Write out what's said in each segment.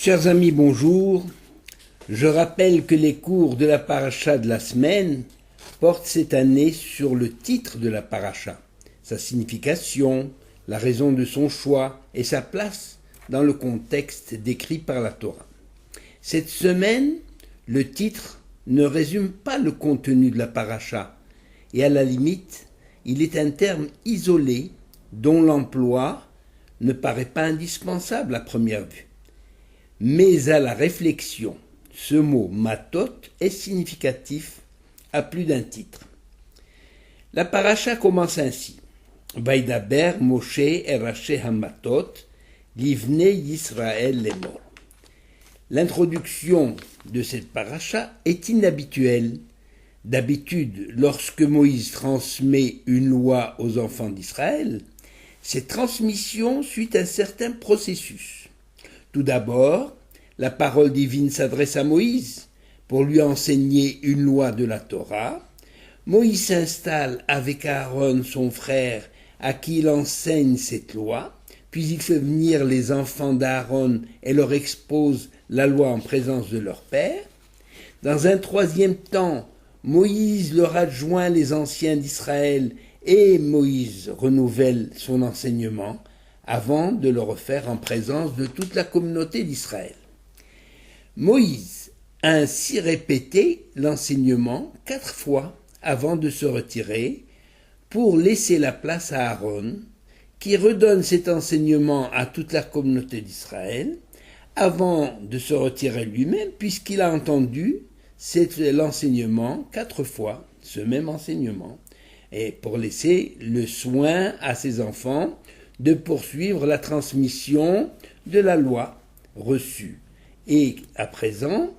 Chers amis, bonjour. Je rappelle que les cours de la paracha de la semaine portent cette année sur le titre de la paracha, sa signification, la raison de son choix et sa place dans le contexte décrit par la Torah. Cette semaine, le titre ne résume pas le contenu de la paracha et à la limite, il est un terme isolé dont l'emploi ne paraît pas indispensable à première vue. Mais à la réflexion, ce mot matot est significatif à plus d'un titre. La paracha commence ainsi. Vaidaber Moshe Eraché Hamatot, Livne Yisraël Lemor. L'introduction de cette paracha est inhabituelle. D'habitude, lorsque Moïse transmet une loi aux enfants d'Israël, cette transmission suit un certain processus. Tout d'abord, la parole divine s'adresse à Moïse pour lui enseigner une loi de la Torah. Moïse s'installe avec Aaron, son frère, à qui il enseigne cette loi, puis il fait venir les enfants d'Aaron et leur expose la loi en présence de leur père. Dans un troisième temps, Moïse leur adjoint les anciens d'Israël et Moïse renouvelle son enseignement avant de le refaire en présence de toute la communauté d'Israël. Moïse a ainsi répété l'enseignement 4 fois avant de se retirer pour laisser la place à Aaron, qui redonne cet enseignement à toute la communauté d'Israël avant de se retirer lui-même, puisqu'il a entendu l'enseignement 4 fois, ce même enseignement, et pour laisser le soin à ses enfants de poursuivre la transmission de la loi reçue. Et à présent,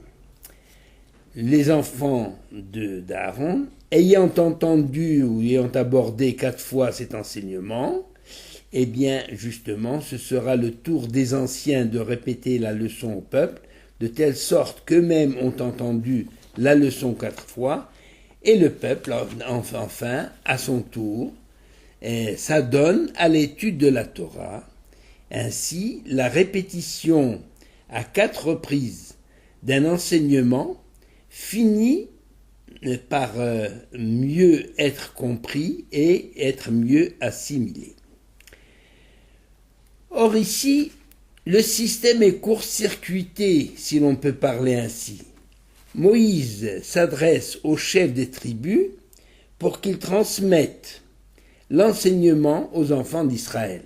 les enfants d'Aaron, ayant entendu ou ayant abordé 4 fois cet enseignement, eh bien, justement, ce sera le tour des anciens de répéter la leçon au peuple, de telle sorte qu'eux-mêmes ont entendu la leçon 4 fois, et le peuple, enfin, à son tour, s'adonne à l'étude de la Torah. Ainsi, la répétition à 4 reprises d'un enseignement finit par mieux être compris et être mieux assimilé. Or ici, le système est court-circuité, si l'on peut parler ainsi. Moïse s'adresse aux chefs des tribus pour qu'ils transmettent l'enseignement aux enfants d'Israël.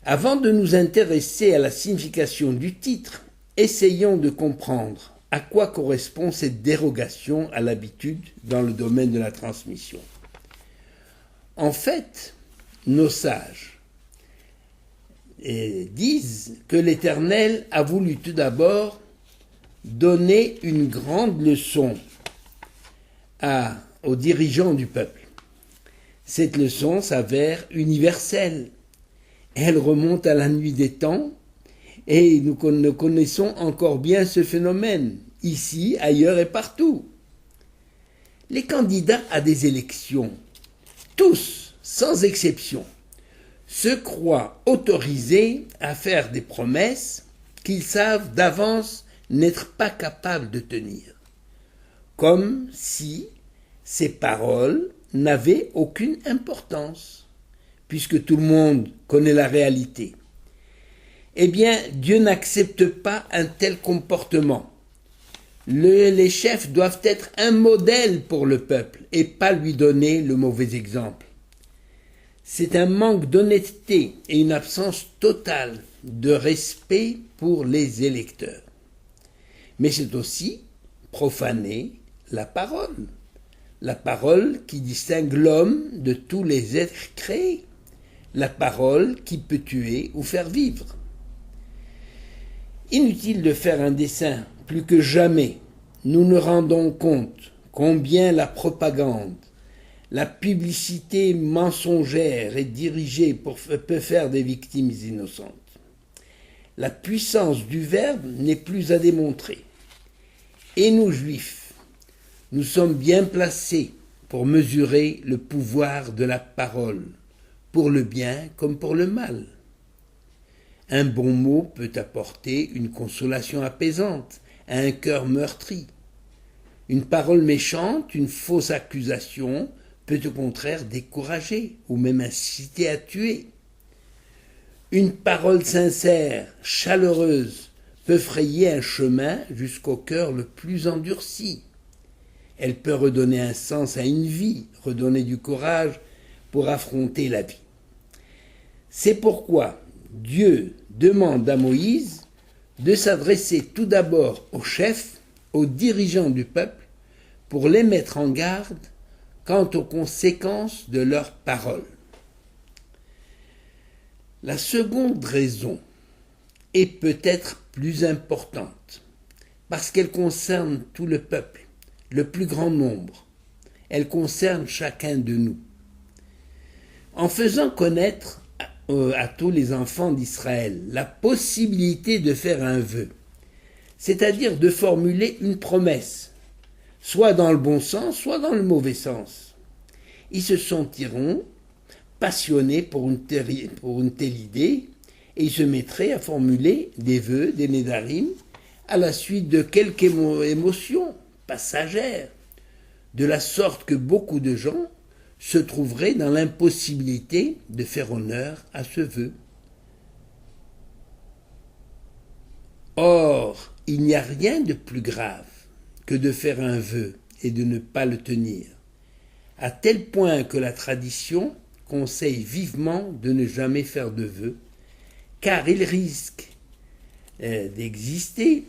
Avant de nous intéresser à la signification du titre, essayons de comprendre à quoi correspond cette dérogation à l'habitude dans le domaine de la transmission. En fait, nos sages disent que l'Éternel a voulu tout d'abord donner une grande leçon aux dirigeants du peuple. Cette leçon s'avère universelle. Elle remonte à la nuit des temps et nous connaissons encore bien ce phénomène, ici, ailleurs et partout. Les candidats à des élections, tous, sans exception, se croient autorisés à faire des promesses qu'ils savent d'avance n'être pas capables de tenir, comme si ces paroles n'avaient aucune importance, puisque tout le monde connaît la réalité. Eh bien, Dieu n'accepte pas un tel comportement. Les chefs doivent être un modèle pour le peuple et pas lui donner le mauvais exemple. C'est un manque d'honnêteté et une absence totale de respect pour les électeurs. Mais c'est aussi profaner la parole qui distingue l'homme de tous les êtres créés, la parole qui peut tuer ou faire vivre. Inutile de faire un dessin, plus que jamais, nous nous rendons compte combien la propagande, la publicité mensongère est dirigée peut faire des victimes innocentes. La puissance du verbe n'est plus à démontrer. Et nous, Juifs, nous sommes bien placés pour mesurer le pouvoir de la parole, pour le bien comme pour le mal. Un bon mot peut apporter une consolation apaisante à un cœur meurtri. Une parole méchante, une fausse accusation peut au contraire décourager ou même inciter à tuer. Une parole sincère, chaleureuse, peut frayer un chemin jusqu'au cœur le plus endurci. Elle peut redonner un sens à une vie, redonner du courage pour affronter la vie. C'est pourquoi Dieu demande à Moïse de s'adresser tout d'abord aux chefs, aux dirigeants du peuple, pour les mettre en garde quant aux conséquences de leurs paroles. La seconde raison est peut-être plus importante, parce qu'elle concerne tout le peuple, le plus grand nombre. Elle concerne chacun de nous. En faisant connaître à tous les enfants d'Israël la possibilité de faire un vœu, c'est-à-dire de formuler une promesse, soit dans le bon sens, soit dans le mauvais sens. Ils se sentiront passionnés pour une telle idée et ils se mettraient à formuler des vœux, des nédarim, à la suite de quelques émotions passagères, de la sorte que beaucoup de gens se trouveraient dans l'impossibilité de faire honneur à ce vœu. Or, il n'y a rien de plus grave que de faire un vœu et de ne pas le tenir, à tel point que la tradition conseille vivement de ne jamais faire de vœu, car il risque d'exister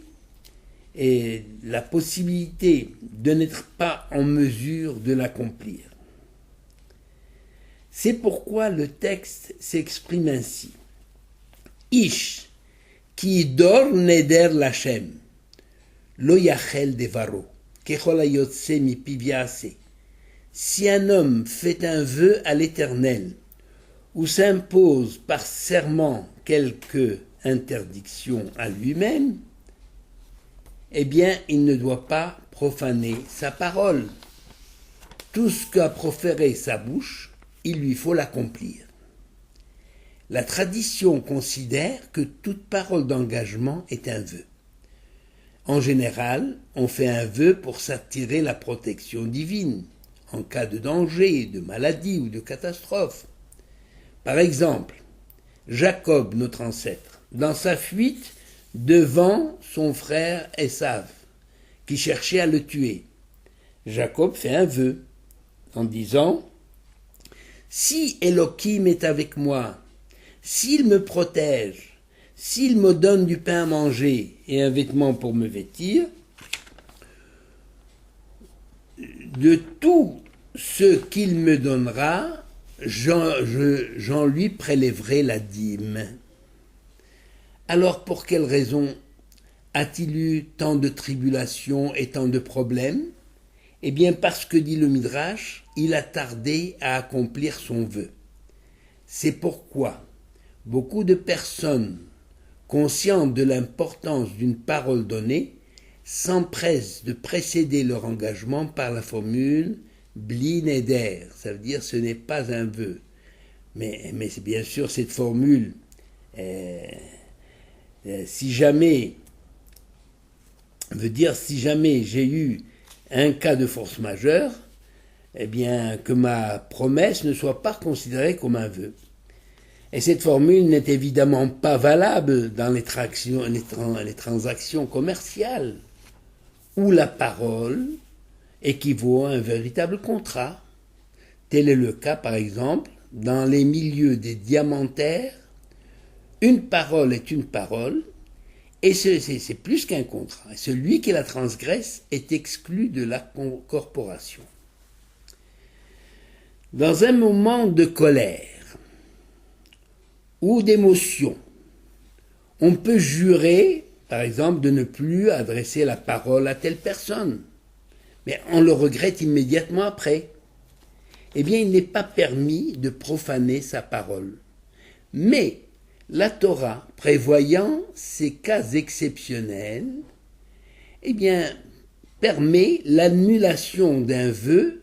et la possibilité de n'être pas en mesure de l'accomplir. C'est pourquoi le texte s'exprime ainsi. Ish, ki dor neder lachem, lo yachel devaro, kechol hayotse mi piv yaaseh. Si un homme fait un vœu à l'Éternel, ou s'impose par serment quelque interdiction à lui-même, eh bien, il ne doit pas profaner sa parole. Tout ce qu'a proféré sa bouche, il lui faut l'accomplir. La tradition considère que toute parole d'engagement est un vœu. En général, on fait un vœu pour s'attirer la protection divine, en cas de danger, de maladie ou de catastrophe. Par exemple, Jacob, notre ancêtre, dans sa fuite devant son frère Esav, qui cherchait à le tuer, Jacob fait un vœu en disant « Si Elohim est avec moi, s'il me protège, s'il me donne du pain à manger et un vêtement pour me vêtir, de tout ce qu'il me donnera, j'en lui prélèverai la dîme. » Alors pour quelle raison a-t-il eu tant de tribulations et tant de problèmes ? Eh bien parce que, dit le Midrash, il a tardé à accomplir son vœu. C'est pourquoi beaucoup de personnes, conscientes de l'importance d'une parole donnée, s'empressent de précéder leur engagement par la formule « bli neder », ça veut dire « ce n'est pas un vœu ». Mais bien sûr, cette formule, si jamais j'ai eu un cas de force majeure, eh bien que ma promesse ne soit pas considérée comme un vœu. Et cette formule n'est évidemment pas valable dans les transactions commerciales, où la parole équivaut à un véritable contrat. Tel est le cas, par exemple, dans les milieux des diamantaires. Une parole est une parole, et c'est plus qu'un contrat. Celui qui la transgresse est exclu de la corporation. Dans un moment de colère ou d'émotion, on peut jurer, par exemple, de ne plus adresser la parole à telle personne, mais on le regrette immédiatement après. Eh bien, il n'est pas permis de profaner sa parole. Mais la Torah, prévoyant ces cas exceptionnels, eh bien, permet l'annulation d'un vœu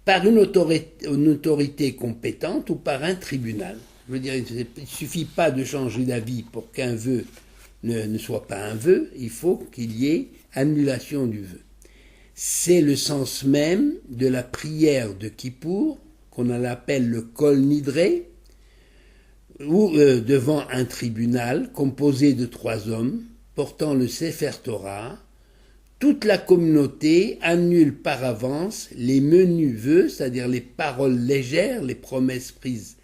par une autorité compétente ou par un tribunal. Je veux dire, il ne suffit pas de changer d'avis pour qu'un vœu ne soit pas un vœu, il faut qu'il y ait annulation du vœu. C'est le sens même de la prière de Kippour, qu'on appelle le Kol Nidré, ou devant un tribunal composé de 3 hommes portant le Sefer Torah, toute la communauté annule par avance les menus vœux, c'est-à-dire les paroles légères, les promesses prises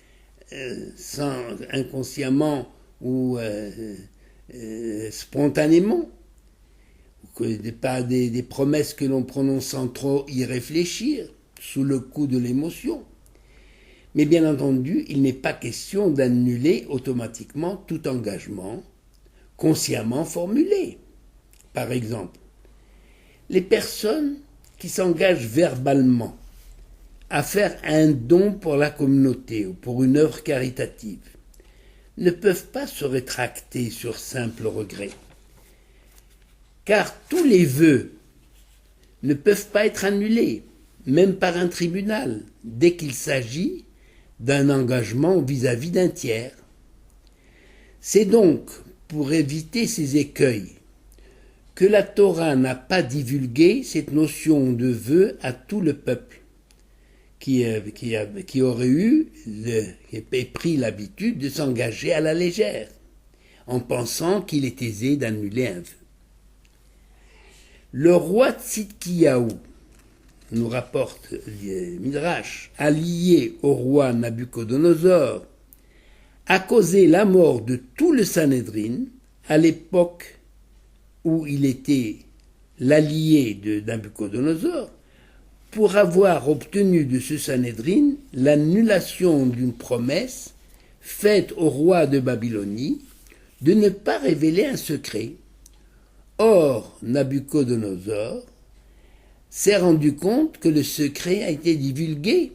inconsciemment ou spontanément, pas des promesses que l'on prononce sans trop y réfléchir, sous le coup de l'émotion. Mais bien entendu, il n'est pas question d'annuler automatiquement tout engagement consciemment formulé. Par exemple, les personnes qui s'engagent verbalement à faire un don pour la communauté ou pour une œuvre caritative ne peuvent pas se rétracter sur simple regret. Car tous les vœux ne peuvent pas être annulés, même par un tribunal, dès qu'il s'agit d'un engagement vis-à-vis d'un tiers. C'est donc pour éviter ces écueils que la Torah n'a pas divulgué cette notion de vœu à tout le peuple qui aurait pris l'habitude de s'engager à la légère, en pensant qu'il est aisé d'annuler un vœu. Le roi Tzidkiyahu, nous rapporte Midrash, allié au roi Nabuchodonosor, a causé la mort de tout le Sanhédrin à l'époque où il était l'allié de Nabuchodonosor, pour avoir obtenu de ce Sanhédrin l'annulation d'une promesse faite au roi de Babylonie de ne pas révéler un secret. Or, Nabuchodonosor s'est rendu compte que le secret a été divulgué,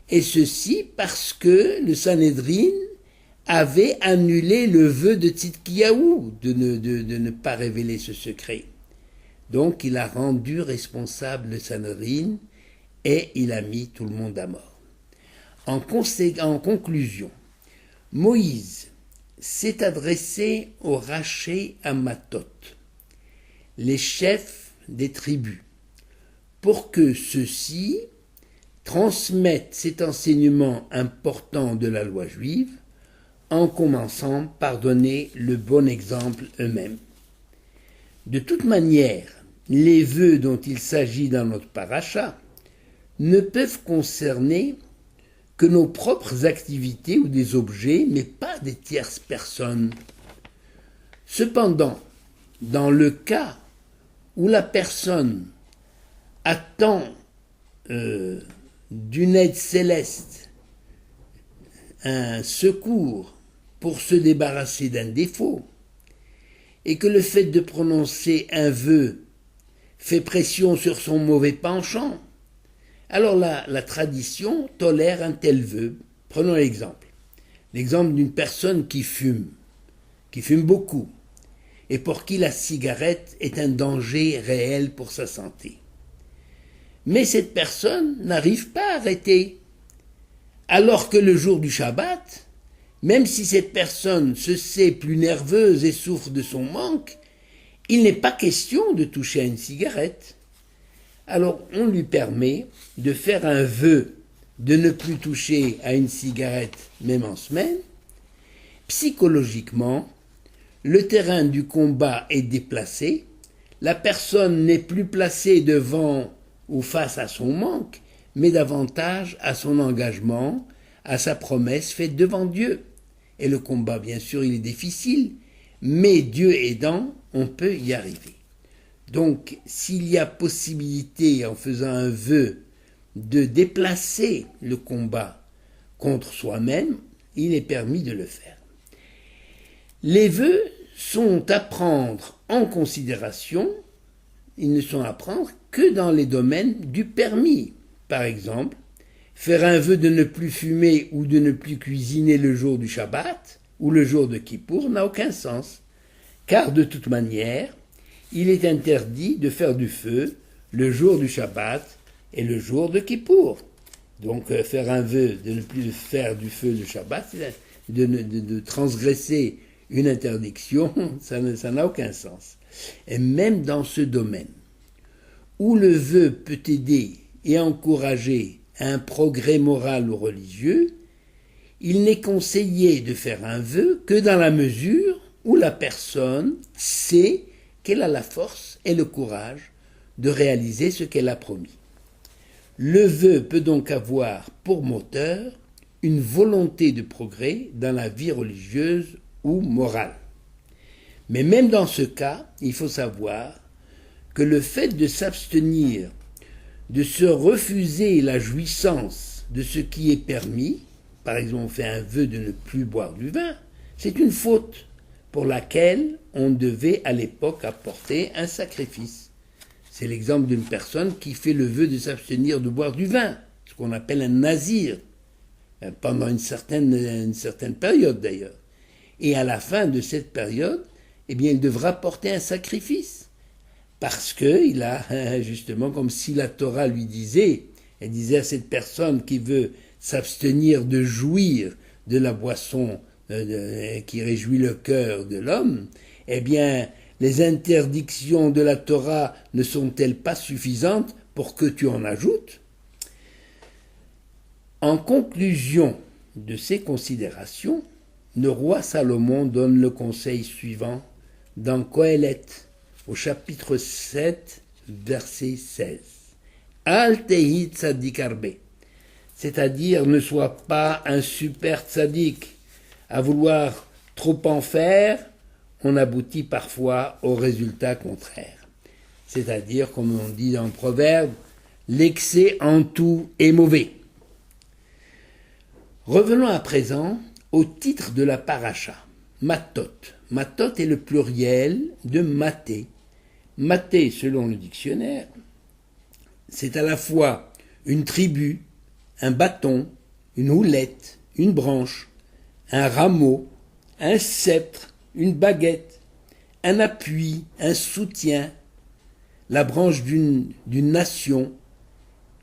et ceci parce que le Sanhédrin avait annulé le vœu de Tzidkiyahu de ne pas révéler ce secret. Donc il a rendu responsable le Sanhédrin et il a mis tout le monde à mort. En conclusion, Moïse s'est adressé aux Raché Amatot, les chefs des tribus, pour que ceux-ci transmettent cet enseignement important de la loi juive en commençant par donner le bon exemple eux-mêmes. De toute manière, les vœux dont il s'agit dans notre paracha ne peuvent concerner que nos propres activités ou des objets, mais pas des tierces personnes. Cependant, dans le cas où la personne attend d'une aide céleste un secours pour se débarrasser d'un défaut, et que le fait de prononcer un vœu fait pression sur son mauvais penchant, alors la tradition tolère un tel vœu. Prenons l'exemple d'une personne qui fume beaucoup, et pour qui la cigarette est un danger réel pour sa santé. Mais cette personne n'arrive pas à arrêter, alors que le jour du Shabbat, même si cette personne se sait plus nerveuse et souffre de son manque, il n'est pas question de toucher à une cigarette. Alors on lui permet de faire un vœu de ne plus toucher à une cigarette même en semaine. Psychologiquement, le terrain du combat est déplacé, la personne n'est plus placée devant ou face à son manque, mais davantage à son engagement, à sa promesse faite devant Dieu. Et le combat, bien sûr, il est difficile, mais Dieu aidant, on peut y arriver. Donc, s'il y a possibilité, en faisant un vœu, de déplacer le combat contre soi-même, il est permis de le faire. Les vœux sont à prendre en considération, ils ne sont à prendre que dans les domaines du permis. Par exemple, faire un vœu de ne plus fumer ou de ne plus cuisiner le jour du Shabbat ou le jour de Kippour n'a aucun sens, car de toute manière, il est interdit de faire du feu le jour du Shabbat et le jour de Kippour. Donc faire un vœu de ne plus faire du feu le Shabbat, de transgresser une interdiction, ça n'a aucun sens. Et même dans ce domaine, où le vœu peut aider et encourager un progrès moral ou religieux, il n'est conseillé de faire un vœu que dans la mesure où la personne sait qu'elle a la force et le courage de réaliser ce qu'elle a promis. Le vœu peut donc avoir pour moteur une volonté de progrès dans la vie religieuse ou morale. Mais même dans ce cas, il faut savoir que le fait de s'abstenir, de se refuser la jouissance de ce qui est permis, par exemple on fait un vœu de ne plus boire du vin, c'est une faute pour laquelle on devait à l'époque apporter un sacrifice. C'est l'exemple d'une personne qui fait le vœu de s'abstenir de boire du vin, ce qu'on appelle un nazir, pendant une certaine période d'ailleurs. Et à la fin de cette période, eh bien, il devra porter un sacrifice. Parce qu'il a, justement, comme si la Torah lui disait, elle disait à cette personne qui veut s'abstenir de jouir de la boisson qui réjouit le cœur de l'homme, eh bien, les interdictions de la Torah ne sont-elles pas suffisantes pour que tu en ajoutes ? En conclusion de ces considérations, le roi Salomon donne le conseil suivant dans Qoheleth, au chapitre 7, verset 16. Al tehi tzadik arbe, c'est-à-dire ne sois pas un super tzaddik. À vouloir trop en faire, on aboutit parfois au résultat contraire. C'est-à-dire, comme on dit dans le proverbe, l'excès en tout est mauvais. Revenons à présent au titre de la paracha, Matot. Matot est le pluriel de maté. Maté, selon le dictionnaire, c'est à la fois une tribu, un bâton, une houlette, une branche, un rameau, un sceptre, une baguette, un appui, un soutien, la branche d'une nation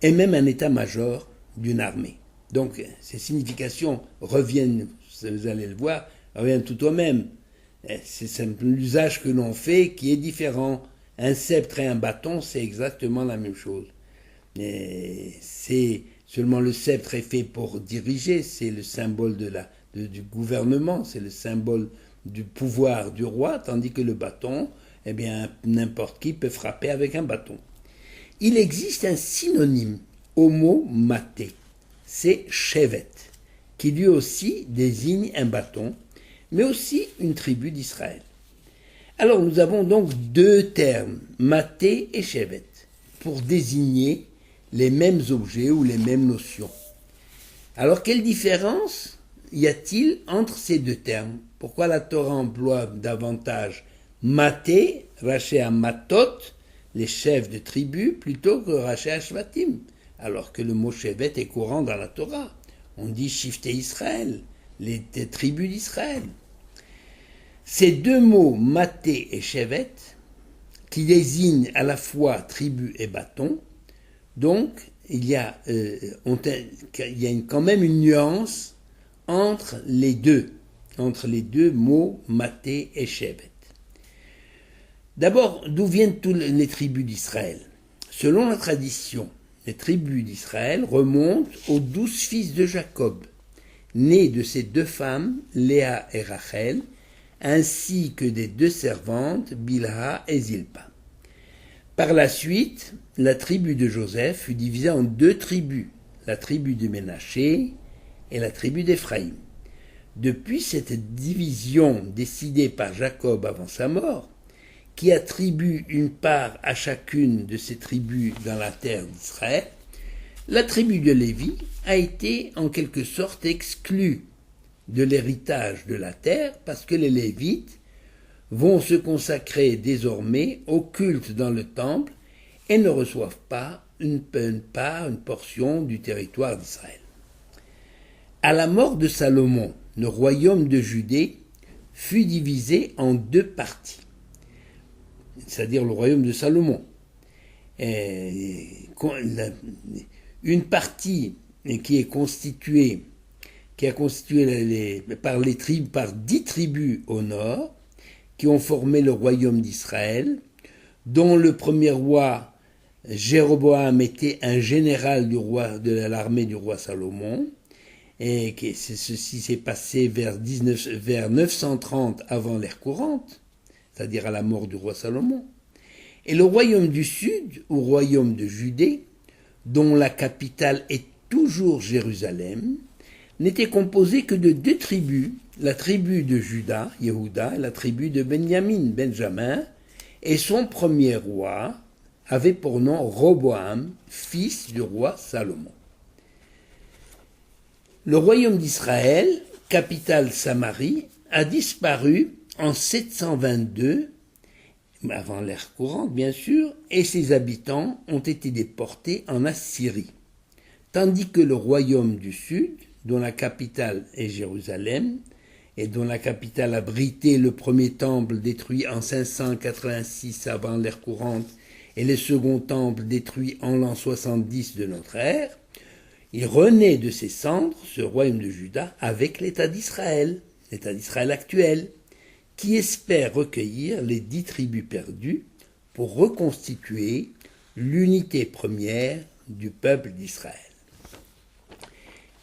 et même un état-major d'une armée. Donc ces significations reviennent, vous allez le voir, reviennent tout au même. C'est l'usage que l'on fait qui est différent. Un sceptre et un bâton, c'est exactement la même chose. C'est seulement le sceptre est fait pour diriger, c'est le symbole du gouvernement, c'est le symbole du pouvoir du roi, tandis que le bâton, eh bien, n'importe qui peut frapper avec un bâton. Il existe un synonyme au mot maté, c'est shevet, qui lui aussi désigne un bâton, mais aussi une tribu d'Israël. Alors nous avons donc deux termes, maté et shevet, pour désigner les mêmes objets ou les mêmes notions. Alors quelle différence y a-t-il entre ces deux termes ? Pourquoi la Torah emploie davantage maté, raché à matot, les chefs de tribu, plutôt que raché à shvatim, alors que le mot shevet est courant dans la Torah. On dit shifté Israël, les tribus d'Israël. Ces deux mots, maté et shevet, qui désignent à la fois tribu et bâton, donc il y a quand même une nuance entre les deux mots maté et shevet. D'abord, d'où viennent toutes les tribus d'Israël ? Selon la tradition, les tribus d'Israël remontent aux 12 fils de Jacob, nés de ses deux femmes, Léa et Rachel, ainsi que des deux servantes, Bilha et Zilpa. Par la suite, la tribu de Joseph fut divisée en deux tribus, la tribu de Ménaché et la tribu d'Éphraïm. Depuis cette division décidée par Jacob avant sa mort, qui attribue une part à chacune de ces tribus dans la terre d'Israël, la tribu de Lévi a été en quelque sorte exclue de l'héritage de la terre parce que les Lévites vont se consacrer désormais au culte dans le temple et ne reçoivent pas une portion du territoire d'Israël. À la mort de Salomon, le royaume de Judée fut divisé en deux parties, c'est-à-dire le royaume de Salomon. Une partie qui est qui a constitué par 10 tribus au nord, qui ont formé le royaume d'Israël, dont le premier roi Jéroboam était un général de l'armée du roi Salomon, et que ceci s'est passé vers 930 avant l'ère courante, c'est-à-dire à la mort du roi Salomon. Et le royaume du sud, ou royaume de Judée, dont la capitale est toujours Jérusalem, n'était composé que de 2 tribus, la tribu de Juda, Yehuda, et la tribu de Benjamin, et son premier roi avait pour nom Roboam, fils du roi Salomon. Le royaume d'Israël, capitale Samarie, a disparu en 722, avant l'ère courante bien sûr, et ses habitants ont été déportés en Assyrie. Tandis que le royaume du sud, dont la capitale est Jérusalem, et dont la capitale abritait le premier temple détruit en 586 avant l'ère courante et le second temple détruit en l'an 70 de notre ère, il renaît de ses cendres, ce royaume de Juda, avec l'État d'Israël actuel, qui espère recueillir les 10 tribus perdues pour reconstituer l'unité première du peuple d'Israël.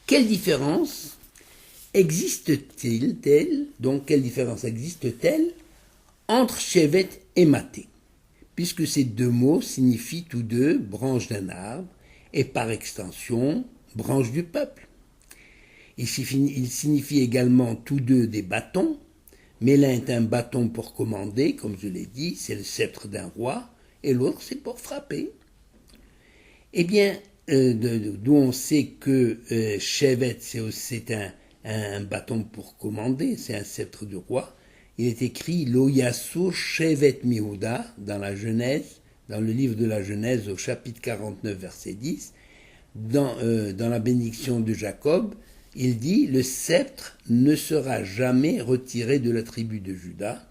Quelle différence existe-t-elle entre Shevet et Maté, puisque ces 2 mots signifient tous 2 branches d'un arbre et par extension branches du peuple. Ils signifient également tous 2 des bâtons, mais l'un est un bâton pour commander, comme je l'ai dit, c'est le sceptre d'un roi, et l'autre c'est pour frapper. Eh bien, d'où on sait que Shevet c'est un bâton pour commander, c'est un sceptre du roi. Il est écrit Lo Yassou Shevet Mihuda dans la Genèse, dans le livre de la Genèse au chapitre 49 verset 10, dans la bénédiction de Jacob, il dit le sceptre ne sera jamais retiré de la tribu de Juda.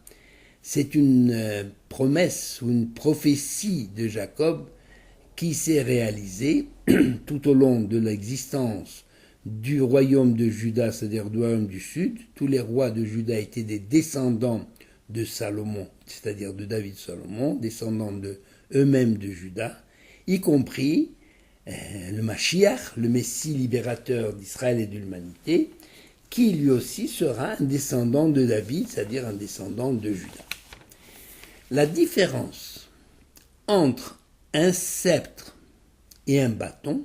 C'est une promesse ou une prophétie de Jacob qui s'est réalisée tout au long de l'existence du royaume de Juda, c'est-à-dire du royaume du sud. Tous les rois de Juda étaient des descendants de Salomon, c'est-à-dire de David Salomon, descendants de eux-mêmes de Juda, y compris le Mashiach, le Messie libérateur d'Israël et de l'humanité, qui lui aussi sera un descendant de David, c'est-à-dire un descendant de Juda. La différence entre un sceptre et un bâton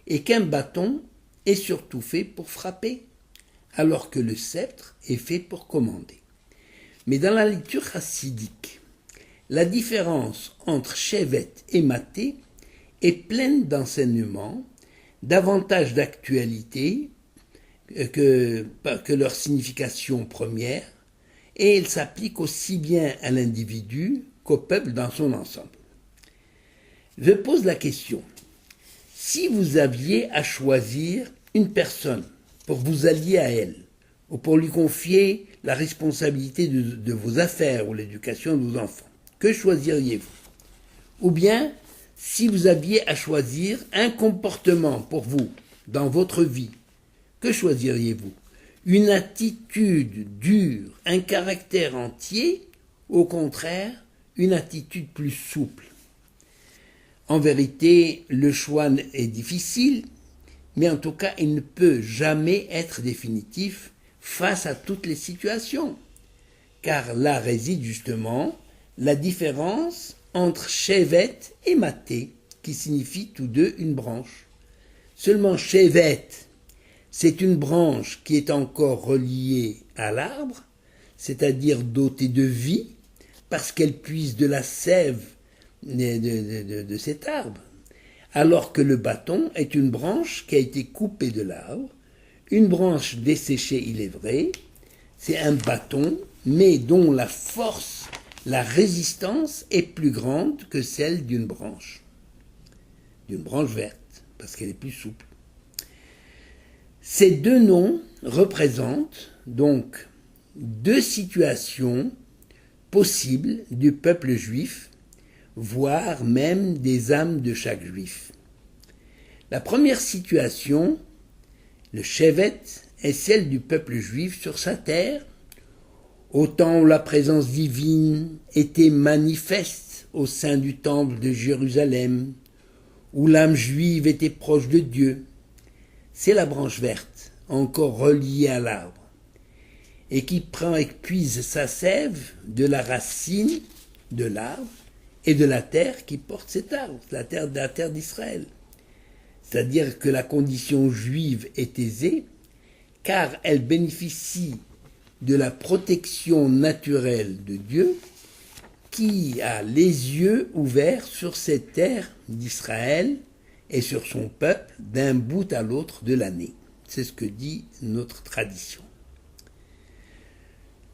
est qu'un bâton est surtout fait pour frapper, alors que le sceptre est fait pour commander. Mais dans la lecture chassidique, la différence entre Shevet et Maté est pleine d'enseignements, davantage d'actualité que leur signification première, et elle s'applique aussi bien à l'individu qu'au peuple dans son ensemble. Je pose la question, si vous aviez à choisir une personne pour vous allier à elle, ou pour lui confier la responsabilité de vos affaires ou l'éducation de vos enfants, que choisiriez-vous? Ou bien, si vous aviez à choisir un comportement pour vous, dans votre vie, que choisiriez-vous? Une attitude dure, un caractère entier, ou au contraire, une attitude plus souple? En vérité, le choix est difficile, mais en tout cas, il ne peut jamais être définitif face à toutes les situations, car là réside justement la différence entre Shevet et Maté, qui signifient tous 2 une branche. Seulement Shevet, c'est une branche qui est encore reliée à l'arbre, c'est-à-dire dotée de vie, parce qu'elle puise de la sève de cet arbre, alors que le bâton est une branche qui a été coupée de l'arbre, une branche desséchée, il est vrai, c'est un bâton, mais dont la force, la résistance est plus grande que celle d'une branche verte, parce qu'elle est plus souple. Ces 2 noms représentent donc 2 situations possibles du peuple juif, voire même des âmes de chaque juif. La première situation, le Shevet, est celle du peuple juif sur sa terre, au temps où la présence divine était manifeste au sein du temple de Jérusalem, où l'âme juive était proche de Dieu. C'est la branche verte, encore reliée à l'arbre, et qui prend et puise sa sève de la racine de l'arbre et de la terre qui porte cet arbre, la terre d'Israël. C'est-à-dire que la condition juive est aisée, car elle bénéficie de la protection naturelle de Dieu, qui a les yeux ouverts sur cette terre d'Israël et sur son peuple d'un bout à l'autre de l'année. C'est ce que dit notre tradition.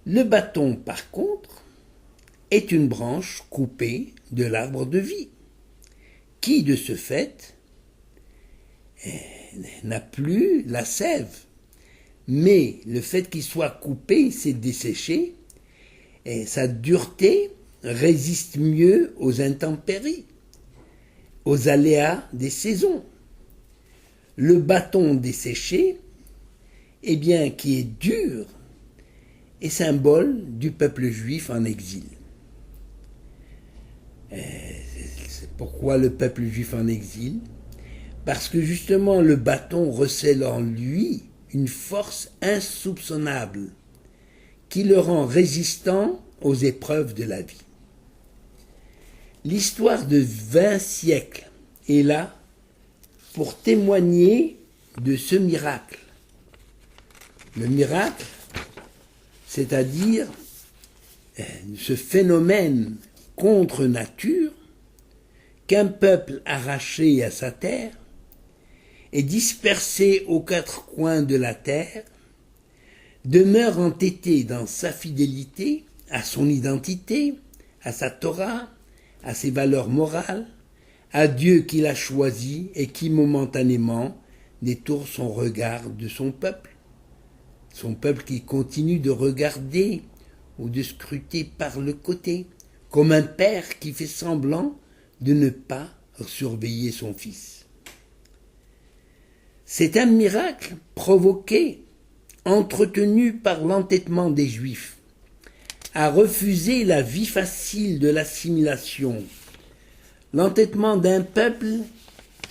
Le bâton, par contre, est une branche coupée de l'arbre de vie, qui, de ce fait, n'a plus la sève. Mais le fait qu'il soit coupé, c'est desséché, et sa dureté résiste mieux aux intempéries, aux aléas des saisons. Le bâton desséché, eh bien, qui est dur, est symbole du peuple juif en exil. C'est pourquoi le peuple juif en exil? Parce que justement le bâton recèle en lui une force insoupçonnable qui le rend résistant aux épreuves de la vie. L'histoire de 20 siècles est là pour témoigner de ce miracle. Le miracle, c'est-à-dire ce phénomène contre nature qu'un peuple arraché à sa terre et dispersé aux quatre coins de la terre demeure entêté dans sa fidélité à son identité, à sa Torah, à ses valeurs morales, à Dieu qu'il a choisi et qui momentanément détourne son regard de son peuple qui continue de regarder ou de scruter par le côté, comme un père qui fait semblant de ne pas surveiller son fils. C'est un miracle provoqué, entretenu par l'entêtement des Juifs, à refuser la vie facile de l'assimilation, l'entêtement d'un peuple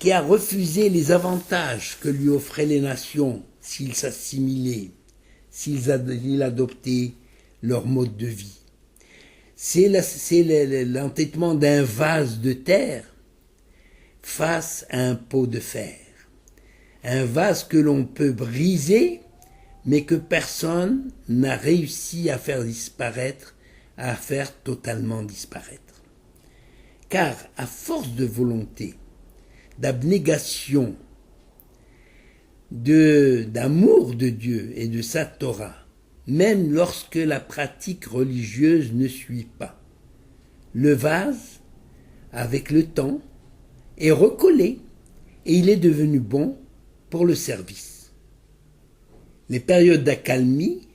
qui a refusé les avantages que lui offraient les nations s'ils s'assimilaient, s'ils adoptaient leur mode de vie. C'est l'entêtement d'un vase de terre face à un pot de fer. Un vase que l'on peut briser, mais que personne n'a réussi à faire disparaître, à faire totalement disparaître. Car à force de volonté, d'abnégation, d'amour de Dieu et de sa Torah, même lorsque la pratique religieuse ne suit pas, le vase, avec le temps, est recollé et il est devenu bon pour le service. Les périodes d'accalmie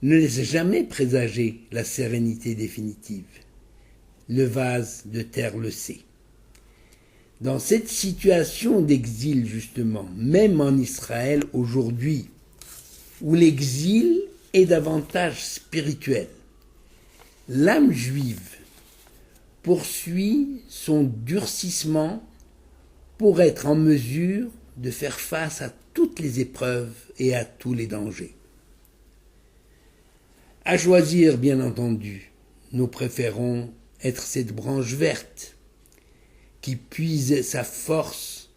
ne laissent jamais présager la sérénité définitive. Le vase de terre le sait. Dans cette situation d'exil, justement, même en Israël aujourd'hui, où l'exil est davantage spirituel, l'âme juive poursuit son durcissement pour être en mesure de faire face à toutes les épreuves et à tous les dangers. À choisir, bien entendu, nous préférons être cette branche verte qui puise sa force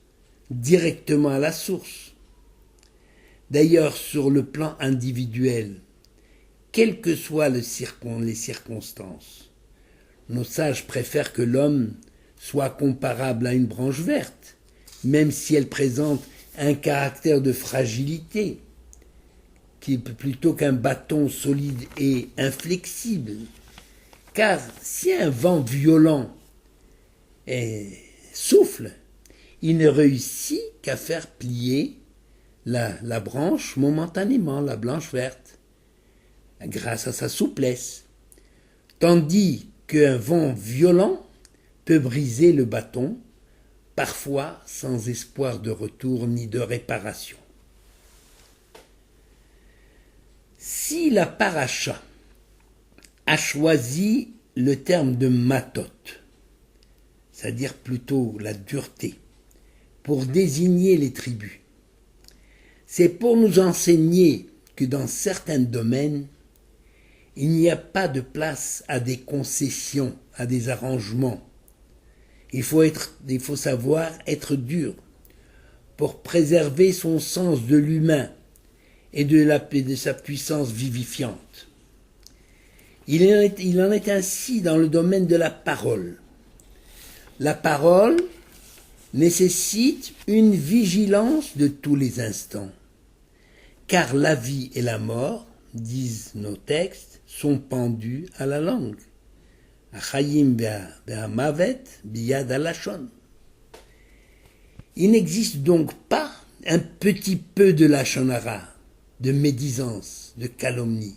directement à la source. D'ailleurs, sur le plan individuel, quelles que soient les circonstances, nos sages préfèrent que l'homme soit comparable à une branche verte, même si elle présente un caractère de fragilité, plutôt qu'un bâton solide et inflexible. Car si un vent violent souffle, il ne réussit qu'à faire plier la branche momentanément, la branche verte, grâce à sa souplesse, tandis qu'un vent violent peut briser le bâton, parfois sans espoir de retour ni de réparation. Si la paracha a choisi le terme de matot, c'est-à-dire plutôt la dureté, pour désigner les tribus, c'est pour nous enseigner que dans certains domaines, il n'y a pas de place à des concessions, à des arrangements. Il faut savoir être dur pour préserver son sens de l'humain et de sa puissance vivifiante. Il en est ainsi dans le domaine de la parole. La parole nécessite une vigilance de tous les instants, car la vie et la mort, disent nos textes, sont pendus à la langue. Achayim ve'amavet biyad halashon. Il n'existe donc pas un petit peu de lashon hara, de médisance, de calomnie,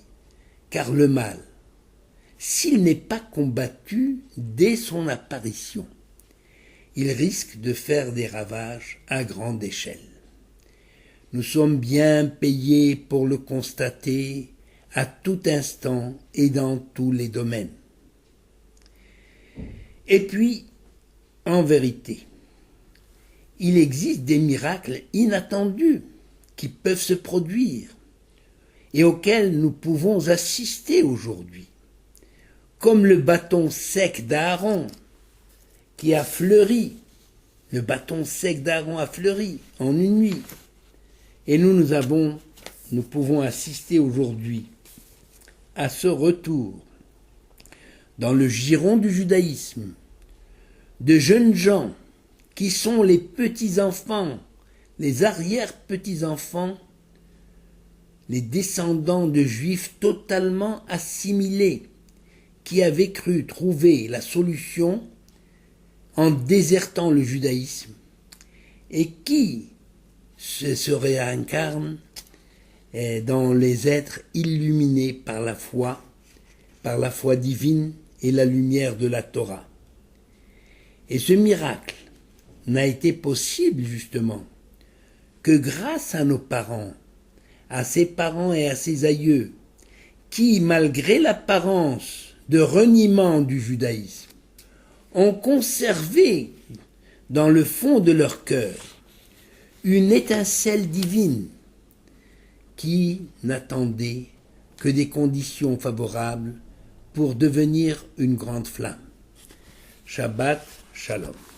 car le mal, s'il n'est pas combattu dès son apparition, il risque de faire des ravages à grande échelle. Nous sommes bien payés pour le constater à tout instant et dans tous les domaines. Et puis, en vérité, il existe des miracles inattendus qui peuvent se produire et auxquels nous pouvons assister aujourd'hui, comme le bâton sec d'Aaron qui a fleuri. Le bâton sec d'Aaron a fleuri en une nuit. Et nous pouvons assister aujourd'hui à ce retour dans le giron du judaïsme de jeunes gens qui sont les petits-enfants, les arrière-petits-enfants, les descendants de juifs totalement assimilés qui avaient cru trouver la solution en désertant le judaïsme et qui se réincarnent dans les êtres illuminés par la foi divine et la lumière de la Torah. Et ce miracle n'a été possible justement que grâce à nos parents, à ses parents et à ses aïeux, qui, malgré l'apparence de reniement du judaïsme, ont conservé dans le fond de leur cœur une étincelle divine qui n'attendait que des conditions favorables pour devenir une grande flamme. Shabbat Shalom.